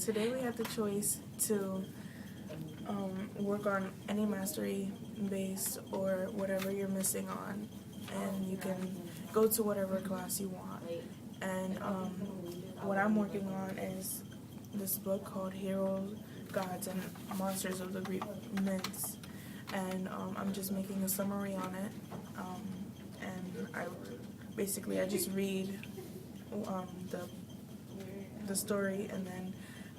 today we had the choice to work on any mastery base or whatever you're missing on, and you can go to whatever class you want. And what I'm working on is this book called Heroes, Gods, and Monsters of the Greek Myths, and I'm just making a summary on it, and I just read the story and then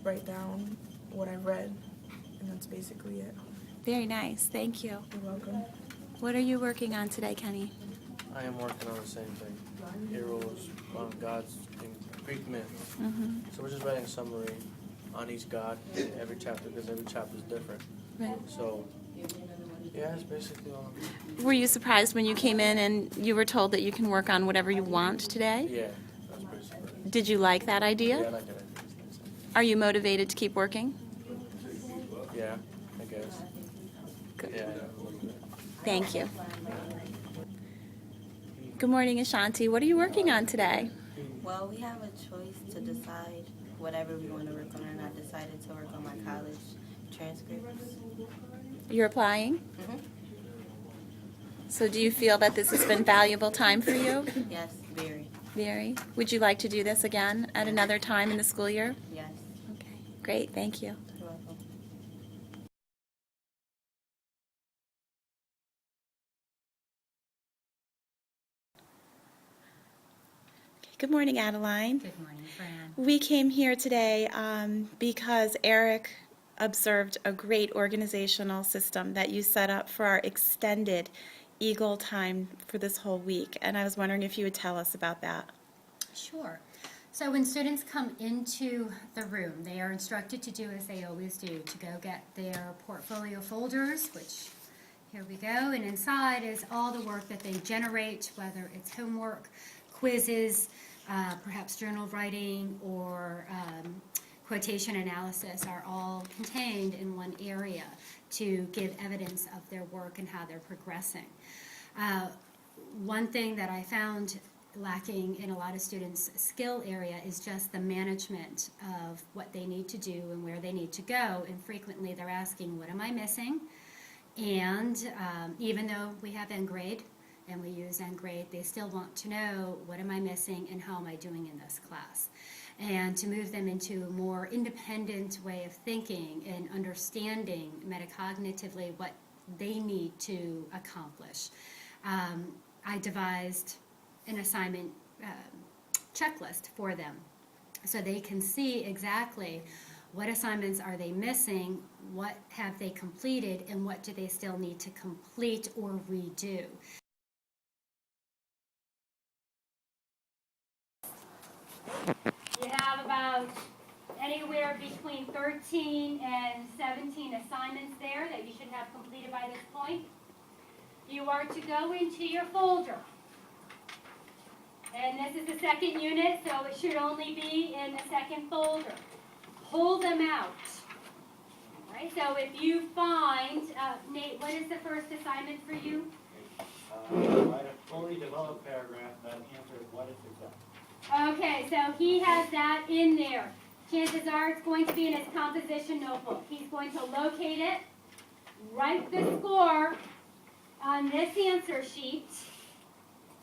write down what I've read, and that's basically it. Very nice. Thank you. You're welcome. What are you working on today, Kenny? I am working on the same thing. Heroes, gods, and Greek myths. Mm-hmm. So we're just writing a summary on each god in every chapter because every chapter is different. Right. So, yeah, it's basically all. Were you surprised when you came in and you were told that you can work on whatever you want today? Yeah, that's pretty surprising. Did you like that idea? Yeah, I like that idea. It's nice. Are you motivated to keep working? Yeah, I guess. Good. Yeah, a little bit. Thank you. Good morning, Ashanti. What are you working on today? Well, we have a choice to decide whatever we want to work on, and I decided to work on my college transcripts. You're applying? Mm-hmm. So do you feel that this has been valuable time for you? Yes, very. Very. Would you like to do this again at another time in the school year? Yes. Okay, great. Thank you. You're welcome. Good morning, Adeline. Good morning, Fran. We came here today because Eric observed a great organizational system that you set up for our extended Eagle time for this whole week, and I was wondering if you would tell us about that. Sure. So when students come into the room, they are instructed to do as they always do, to go get their portfolio folders, which here we go, and inside is all the work that they generate, whether it's homework, quizzes, perhaps journal writing, or quotation analysis are all contained in one area to give evidence of their work and how they're progressing. One thing that I found lacking in a lot of students' skill area is just the management of what they need to do and where they need to go, and frequently they're asking, what am I missing? And even though we have NGRADE and we use NGRADE, they still want to know, what am I missing and how am I doing in this class? And to move them into a more independent way of thinking and understanding metacognitively what they need to accomplish. I devised an assignment checklist for them so they can see exactly what assignments are they missing, what have they completed, and what do they still need to complete or redo. You have about anywhere between 13 and 17 assignments there that you should have completed by this point. You are to go into your folder. And this is the second unit, so it should only be in the second folder. Pull them out. All right, so if you find, Nate, what is the first assignment for you? Write a fully developed paragraph that answers what is exact. Okay, so he has that in there. Chances are it's going to be in his composition notebook. He's going to locate it, write the score on this answer sheet,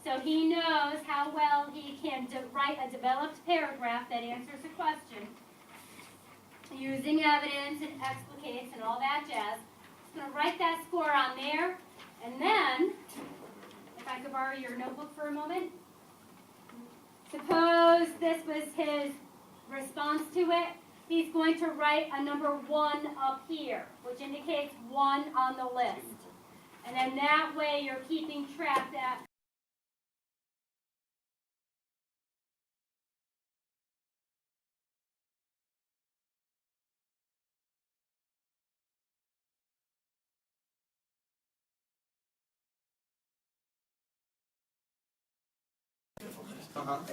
so he knows how well he can write a developed paragraph that answers a question using evidence and explicates and all that jazz. He's going to write that score on there, and then, if I could borrow your notebook for a moment. Suppose this was his response to it. He's going to write a number 1 up here, which indicates 1 on the list. And then that way you're keeping track that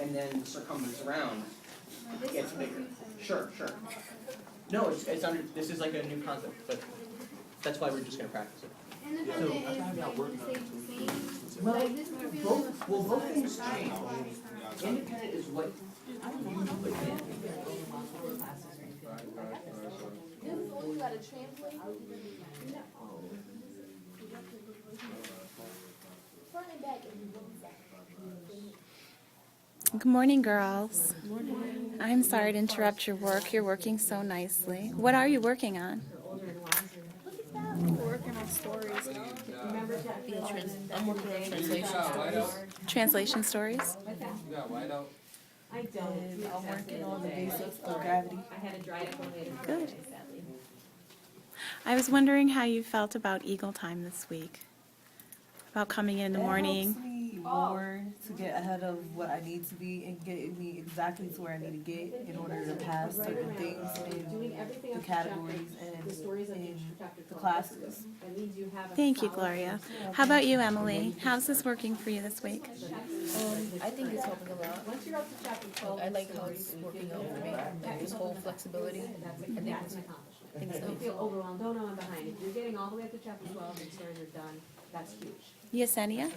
And then the circumference around gets bigger. Sure. No, it's under. This is like a new concept, but that's why we're just gonna practice it. Both things change. Independent is what you put in. Good morning, girls. I'm sorry to interrupt your work. You're working so nicely. What are you working on? Working on stories. I'm working on translation stories. Translation stories? And I'm working on the basics of gravity. Good. I was wondering how you felt about Eagle Time this week. About coming in the morning. It helps me more to get ahead of what I need to be and get me exactly to where I need to get in order to pass certain things in the categories and in the classes. Thank you, Gloria. How about you, Emily? How's this working for you this week? I think it's helping a lot. I like how it's working out for me. Like this whole flexibility. I think it's Don't feel overwhelmed, don't know I'm behind. If you're getting all the way up to chapter 12 and stories are done, that's huge. Yesenia?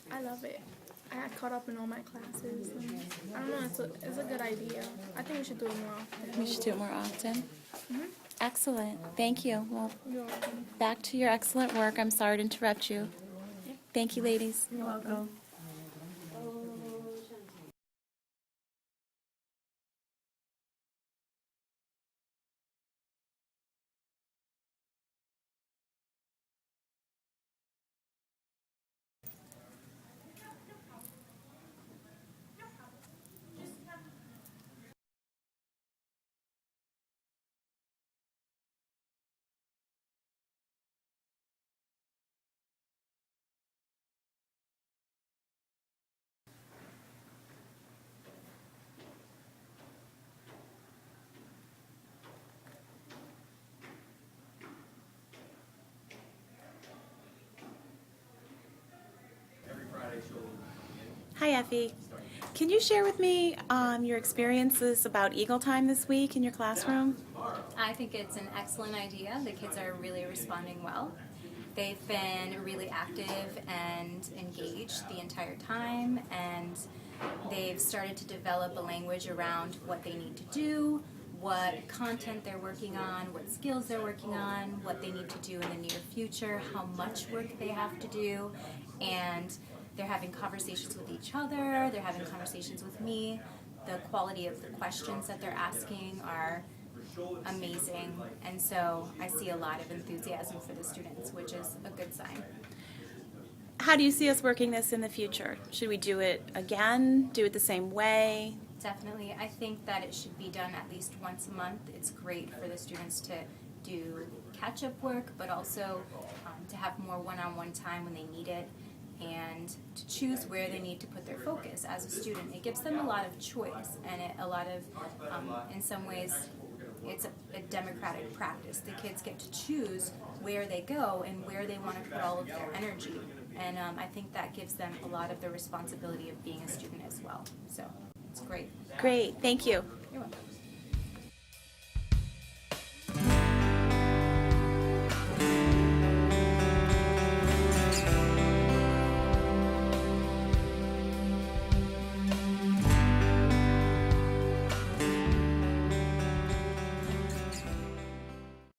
I love it. I got caught up in all my classes. And I don't know, it's a good idea. I think we should do it more often. We should do it more often. Excellent. Thank you. Well, You're welcome. back to your excellent work. I'm sorry to interrupt you. Thank you, ladies. You're welcome. Hi, Effie. Can you share with me your experiences about Eagle Time this week in your classroom? I think it's an excellent idea. The kids are really responding well. They've been really active and engaged the entire time, and they've started to develop a language around what they need to do, what content they're working on, what skills they're working on, what they need to do in the near future, how much work they have to do, and they're having conversations with each other, they're having conversations with me. The quality of the questions that they're asking are amazing, and so I see a lot of enthusiasm for the students, which is a good sign. How do you see us working this in the future? Should we do it again? Do it the same way? Definitely. I think that it should be done at least once a month. It's great for the students to do catch-up work, but also to have more one-on-one time when they need it, and to choose where they need to put their focus as a student. It gives them a lot of choice, and in some ways, it's a democratic practice. The kids get to choose where they go and where they want to put all of their energy, and I think that gives them a lot of the responsibility of being a student as well. So it's great. Great, thank you.